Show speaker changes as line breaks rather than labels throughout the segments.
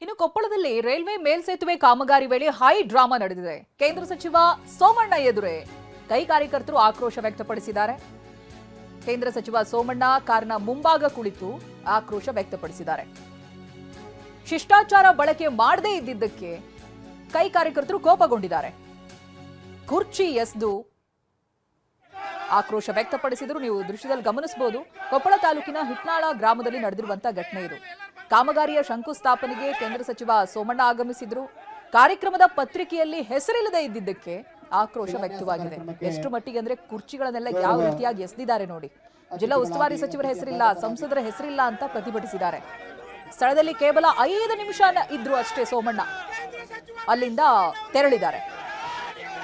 ಇನ್ನು ಕೊಪ್ಪಳದಲ್ಲಿ ರೈಲ್ವೆ ಮೇಲ್ಸೇತುವೆ ಕಾಮಗಾರಿ ವೇಳೆ ಹೈ ಡ್ರಾಮಾ ನಡೆದಿದೆ. ಕೇಂದ್ರ ಸಚಿವ ಸೋಮಣ್ಣ ಎದುರೇ ಕೈ ಕಾರ್ಯಕರ್ತರು ಆಕ್ರೋಶ ವ್ಯಕ್ತಪಡಿಸಿದ್ದಾರೆ. ಕೇಂದ್ರ ಸಚಿವ ಸೋಮಣ್ಣ ಕಾರಿನ ಮುಂಭಾಗ ಕುಳಿತು ಆಕ್ರೋಶ ವ್ಯಕ್ತಪಡಿಸಿದ್ದಾರೆ. ಶಿಷ್ಟಾಚಾರ ಬಳಕೆ ಮಾಡದೇ ಇದ್ದಿದ್ದಕ್ಕೆ ಕೈ ಕಾರ್ಯಕರ್ತರು ಕೋಪಗೊಂಡಿದ್ದಾರೆ. ಕುರ್ಚಿ ಎಸೆದು ಆಕ್ರೋಶ ವ್ಯಕ್ತಪಡಿಸಿದ್ರು. ನೀವು ದೃಶ್ಯದಲ್ಲಿ ಗಮನಿಸಬಹುದು. ಕೊಪ್ಪಳ ತಾಲೂಕಿನ ಹಿಟ್ನಾಳ ಗ್ರಾಮದಲ್ಲಿ ನಡೆದಿರುವಂತಹ ಘಟನೆ ಇದು. ಕಾಮಗಾರಿಯ ಶಂಕುಸ್ಥಾಪನೆಗೆ ಕೇಂದ್ರ ಸಚಿವ ಸೋಮಣ್ಣ ಆಗಮಿಸಿದ್ರು. ಕಾರ್ಯಕ್ರಮದ ಪತ್ರಿಕೆಯಲ್ಲಿ ಹೆಸರಿಲ್ಲದೆ ಇದ್ದಿದ್ದಕ್ಕೆ ಆಕ್ರೋಶ ವ್ಯಕ್ತವಾಗಿದೆ. ಎಷ್ಟು ಮಟ್ಟಿಗೆ ಅಂದ್ರೆ ಕುರ್ಚಿಗಳನ್ನೆಲ್ಲ ಯಾವ ರೀತಿಯಾಗಿ ಎಸೆದಿದ್ದಾರೆ ನೋಡಿ. ಜಿಲ್ಲಾ ಉಸ್ತುವಾರಿ ಸಚಿವರ ಹೆಸರಿಲ್ಲ, ಸಂಸದರ ಹೆಸರಿಲ್ಲ ಅಂತ ಪ್ರತಿಭಟಿಸಿದ್ದಾರೆ. ಸ್ಥಳದಲ್ಲಿ ಕೇವಲ 5 ನಿಮಿಷ ಇದ್ರು ಅಷ್ಟೇ ಸೋಮಣ್ಣ. ಅಲ್ಲಿಂದ ತೆರಳಿದ್ದಾರೆ.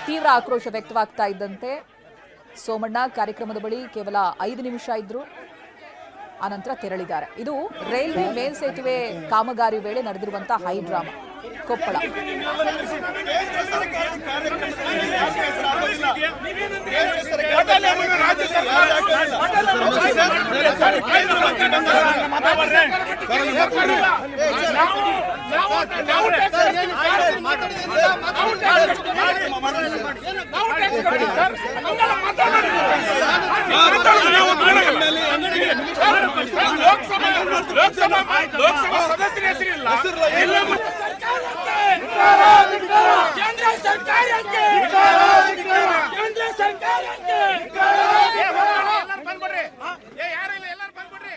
ತೀವ್ರ ಆಕ್ರೋಶ ವ್ಯಕ್ತವಾಗ್ತಾ ಇದ್ದಂತೆ ಸೋಮಣ್ಣ ಕಾರ್ಯಕ್ರಮದ ಬಳಿ ಕೇವಲ 5 ನಿಮಿಷ ಇದ್ರು, ಆನಂತರ ತೆರಳಿದ್ದಾರೆ. ಇದು ರೈಲ್ವೆ ಮೇಲ್ಸೇತುವೆ ಕಾಮಗಾರಿ ವೇಳೆ ನಡೆದಿರುವಂತಹ ಹೈ ಡ್ರಾಮಾ ಕೊಪ್ಪಳ.
ಲೋಕಸಭಾ ಸದಸ್ಯರ ಹೆಸರಿಲ್ಲ. ಕೇಂದ್ರ ಸರ್ಕಾರಕ್ಕೆ ಕೇಂದ್ರ ಸರ್ಕಾರಕ್ಕೆ ಬಂದ್ಬಿಡ್ರಿ. ಯಾರು ಇಲ್ಲ, ಎಲ್ಲರೂ ಬಂದ್ಬಿಡ್ರಿ.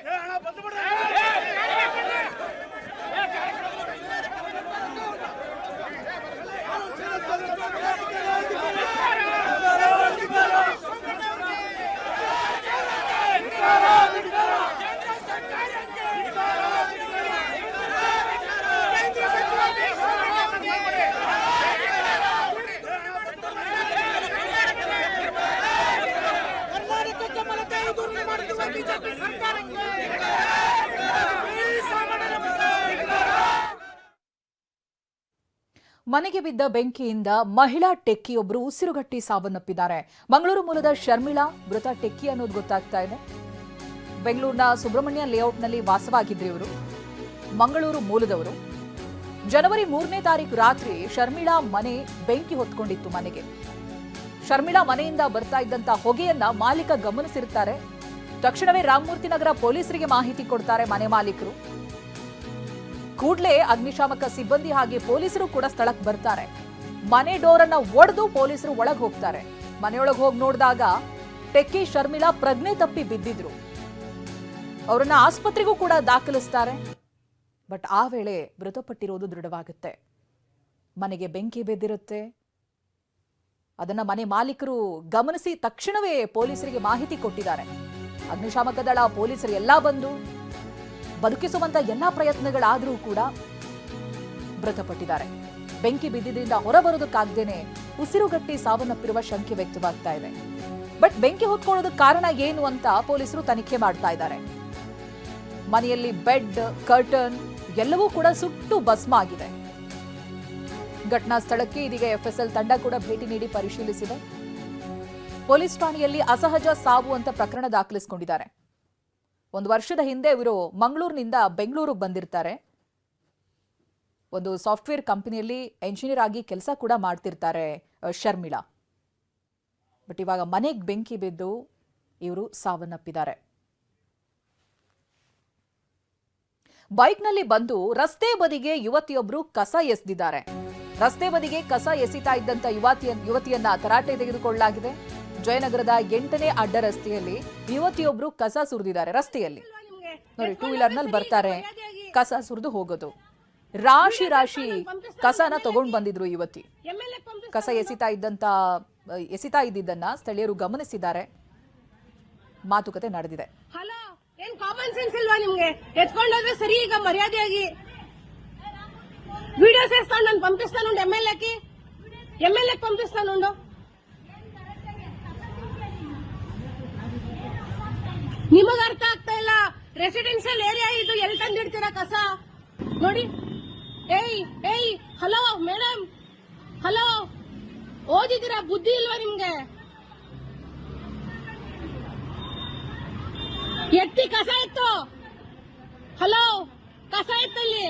ಮನೆಗೆ ಬಿದ್ದ ಬೆಂಕಿಯಿಂದ ಮಹಿಳಾ ಟೆಕ್ಕಿಯೊಬ್ಬರು ಉಸಿರುಗಟ್ಟಿ ಸಾವನ್ನಪ್ಪಿದ್ದಾರೆ. ಮಂಗಳೂರು ಮೂಲದ ಶರ್ಮಿಳಾ ಮೃತ ಟೆಕ್ಕಿ ಅನ್ನೋದು ಗೊತ್ತಾಗ್ತಾ ಇದೆ. ಬೆಂಗಳೂರಿನ ಸುಬ್ರಹ್ಮಣ್ಯ ಲೇಔಟ್ನಲ್ಲಿ ವಾಸವಾಗಿದ್ರು ಇವರು. ಮಂಗಳೂರು ಮೂಲದವರು. ಜನವರಿ 3ನೇ ತಾರೀಕು ರಾತ್ರಿ ಶರ್ಮಿಳಾ ಮನೆ ಬೆಂಕಿ ಹೊತ್ಕೊಂಡಿತ್ತು. ಮನೆಗೆ ಶರ್ಮಿಳಾ ಮನೆಯಿಂದ ಬರ್ತಾ ಇದ್ದಂತ ಹೊಗೆಯನ್ನ ಮಾಲೀಕ ಗಮನಿಸಿರ್ತಾರೆ. ತಕ್ಷಣವೇ ರಾಮಮೂರ್ತಿ ನಗರ ಪೊಲೀಸರಿಗೆ ಮಾಹಿತಿ ಕೊಡ್ತಾರೆ ಮನೆ ಮಾಲೀಕರು. ಕೂಡಲೇ ಅಗ್ನಿಶಾಮಕ ಸಿಬ್ಬಂದಿ ಹಾಗೆ ಪೊಲೀಸರು ಕೂಡ ಸ್ಥಳಕ್ಕೆ ಬರ್ತಾರೆ. ಮನೆ ಡೋರ್ ಅನ್ನ ಒಡೆದು ಪೊಲೀಸರು ಒಳಗೆ ಹೋಗ್ತಾರೆ. ಮನೆಯೊಳಗೆ ಹೋಗಿ ನೋಡಿದಾಗ ಟೆಕ್ಕಿ ಶರ್ಮಿಳಾ ಪ್ರಜ್ಞೆ ತಪ್ಪಿ ಬಿದ್ದಿದ್ರು. ಅವರನ್ನ ಆಸ್ಪತ್ರೆಗೂ ಕೂಡ ದಾಖಲಿಸ್ತಾರೆ. ಬಟ್ ಆ ವೇಳೆ ಮೃತಪಟ್ಟಿರೋದು ದೃಢವಾಗುತ್ತೆ. ಮನೆಗೆ ಬೆಂಕಿ ಬಿದ್ದಿರುತ್ತೆ. ಅದನ್ನ ಮನೆ ಮಾಲೀಕರು ಗಮನಿಸಿ ತಕ್ಷಣವೇ ಪೊಲೀಸರಿಗೆ ಮಾಹಿತಿ ಕೊಟ್ಟಿದ್ದಾರೆ. ಅಗ್ನಿಶಾಮಕ ದಳ ಪೊಲೀಸರು ಎಲ್ಲ ಬಂದು ಬದುಕಿಸುವಂತ ಎಲ್ಲಾ ಪ್ರಯತ್ನಗಳಾದರೂ ಕೂಡ ಮೃತಪಟ್ಟಿದ್ದಾರೆ. ಬೆಂಕಿ ಬಿದ್ದಿದ್ದರಿಂದ ಹೊರಬರೋದಕ್ಕಾಗ್ದೇನೆ ಉಸಿರುಗಟ್ಟಿ ಸಾವನ್ನಪ್ಪಿರುವ ಶಂಕೆ ವ್ಯಕ್ತವಾಗ್ತಾ ಇದೆ. ಬಟ್ ಬೆಂಕಿ ಹೊತ್ಕೊಳ್ಳೋದಕ್ಕೆ ಕಾರಣ ಏನು ಅಂತ ಪೊಲೀಸರು ತನಿಖೆ ಮಾಡ್ತಾ ಇದ್ದಾರೆ. ಮನೆಯಲ್ಲಿ ಬೆಡ್, ಕರ್ಟನ್ ಎಲ್ಲವೂ ಕೂಡ ಸುಟ್ಟು ಭಸ್ಮ ಆಗಿದೆ. ಘಟನಾ ಸ್ಥಳಕ್ಕೆ ಇದೀಗ ಎಫ್ಎಸ್ಎಲ್ ತಂಡ ಕೂಡ ಭೇಟಿ ನೀಡಿ ಪರಿಶೀಲಿಸಿದೆ. ಪೊಲೀಸ್ ಠಾಣೆಯಲ್ಲಿ ಅಸಹಜ ಸಾವು ಅಂತ ಪ್ರಕರಣ ದಾಖಲಿಸಿಕೊಂಡಿದ್ದಾರೆ. 1 ವರ್ಷದ ಹಿಂದೆ ಇವರು ಮಂಗಳೂರಿನಿಂದ ಬೆಂಗಳೂರಿಗೆ ಬಂದಿರ್ತಾರೆ. ಒಂದು ಸಾಫ್ಟ್ವೇರ್ ಕಂಪನಿಯಲ್ಲಿ ಎಂಜಿನಿಯರ್ ಆಗಿ ಕೆಲಸ ಕೂಡ ಮಾಡ್ತಿರ್ತಾರೆ ಶರ್ಮಿಳಾ. ಬಟ್ ಇವಾಗ ಮನೆಗೆ ಬೆಂಕಿ ಬಿದ್ದು ಇವರು ಸಾವನ್ನಪ್ಪಿದ್ದಾರೆ. ಬೈಕ್ನಲ್ಲಿ ಬಂದು ರಸ್ತೆ ಬದಿಗೆ ಯುವತಿಯೊಬ್ಬರು ಕಸ ಎಸೆದಿದ್ದಾರೆ. ರಸ್ತೆ ಬದಿಗೆ ಕಸ ಎಸಿತಾ ಇದ್ದಂತ ಯುವತಿಯನ್ನ ತರಾಟೆ ತೆಗೆದುಕೊಳ್ಳಲಾಗಿದೆ. ಜಯನಗರದ 8ನೇ ಅಡ್ಡ ರಸ್ತೆಯಲ್ಲಿ ಯುವತಿಯೊಬ್ರು ಕಸ ಸುರಿದಿದ್ದಾರೆ. ರಸ್ತೆಯಲ್ಲಿ ನೋಡಿ, 2 ವೀಲರ್ನಲ್ಲಿ ಬರ್ತಾರೆ, ಕಸ ಸುರಿದು ಹೋಗೋದು. ರಾಶಿ ರಾಶಿ ಕಸನ ತಗೊಂಡು ಬಂದಿದ್ರು ಯುವತಿ. ಕಸ ಎಸಿತಾ ಇದ್ದಿದ್ದನ್ನ ಸ್ಥಳೀಯರು ಗಮನಿಸಿದ್ದಾರೆ. ಮಾತುಕತೆ ನಡೆದಿದೆ.
ಏನ್ ಕಾಮನ್ ಸೆನ್ಸ್ ಇಲ್ವಾ ನಿಮ್ಗೆ? ಎತ್ಕೊಂಡೋದ್ರೆ ಸರಿ. ಈಗ ಮರ್ಯಾದೆಯಾಗಿ ವಿಡಿಯೋಸ್ ಎಸ್ಕೊಂಡು ನಾನು ಪಂಪಿಸ್ತಾನುಂಡು. ಎಮ್ಎಲ್ಎ ಪಂಪಿಸ್ತಾನುಂಡು. ನಿಮಗ ಅರ್ಥ ಆಗ್ತಾ ಇಲ್ಲ. ರೆಸಿಡೆನ್ಷಿಯಲ್ ಏರಿಯಾ ಇದು, ಎಲ್ಲಿ ತಂದಿಡ್ತೀರಾ ಕಸ? ನೋಡಿ. ಏಯ್ ಹಲೋ ಮೇಡಮ್, ಹಲೋ, ಓದಿದ್ದೀರಾ? ಬುದ್ಧಿ ಇಲ್ವಾ ನಿಮ್ಗೆ? ಎತ್ತಿ ಕಸ ಎತ್ತು. ಹಲೋ, ಕಸ ಎತ್ತಲ್ಲಿ.